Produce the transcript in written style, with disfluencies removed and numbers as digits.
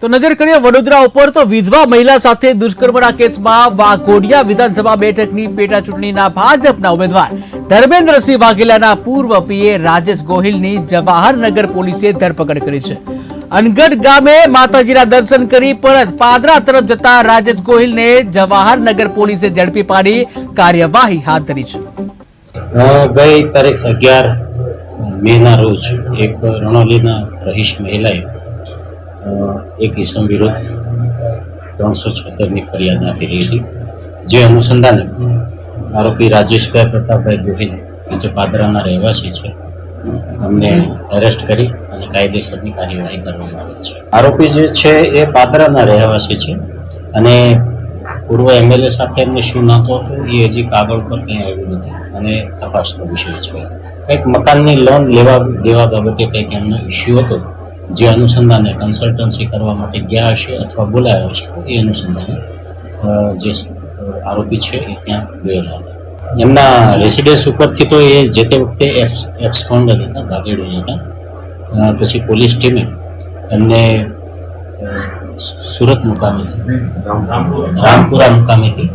તો નજર કરીએ વડોદરા ઉપર તો વિધવા મહિલા સાથે દુષ્કર્મના કેસમાં વાઘોડિયા વિધાનસભા બેઠકની પેટા ચૂંટણીના ભાજપના ઉમેદવાર ધર્મેન્દ્રસિંહ વાઘેલાના પૂર્વ પીએ રાજેશ ગોહિલની જવાહરનગર પોલીસે ધરપકડ કરી છે। અનગઢ ગામે માતાજીના દર્શન કરી પરત પાદરા તરફ જતા રાજેશ ગોહિલને જવાહરનગર પોલીસે ઝડપી પાડી કાર્યવાહી હાથ ધરી છે। ગઈ તારીખ 11 મેના રોજ એક રણોલીના રહીશ મહિલાએ એક ઇસમ વિરુદ્ધ 376ની ફરિયાદ આપેલી હતી, જે અનુસંધાને આરોપી રાજેશભાઈ પ્રતાપભાઈ ગોહિલ કે જે પાદરાના રહેવાસી છે અમને એરેસ્ટ કરી અને કાયદેસરની કાર્યવાહી કરવામાં આવી છે। આરોપી જે છે એ પાદરાના રહેવાસી છે અને પૂર્વ એમએલએ સાથે એમને શું નાતો હતો એ હજી કાગળ પર કંઈ આવ્યું નથી અને તપાસનો વિષય છે। કંઈક મકાનની લોન લેવા દેવા બાબતે કંઈક એમનો ઇસ્યુ હતો, જે અનુસંધાને કન્સલ્ટન્સી કરવા માટે ગયા હશે અથવા બોલાયા હશે, એ અનુસંધાને જે આરોપી છે એ ત્યાં ગયેલા હતા। એમના રેસિડેન્સ ઉપરથી તો એ જે તે વખતે એક્સકોન્ડ હતા, ભાગેડો હતા। પછી પોલીસ ટીમે એમને સુરત મુકામેથી રામપુરા મુકામેથી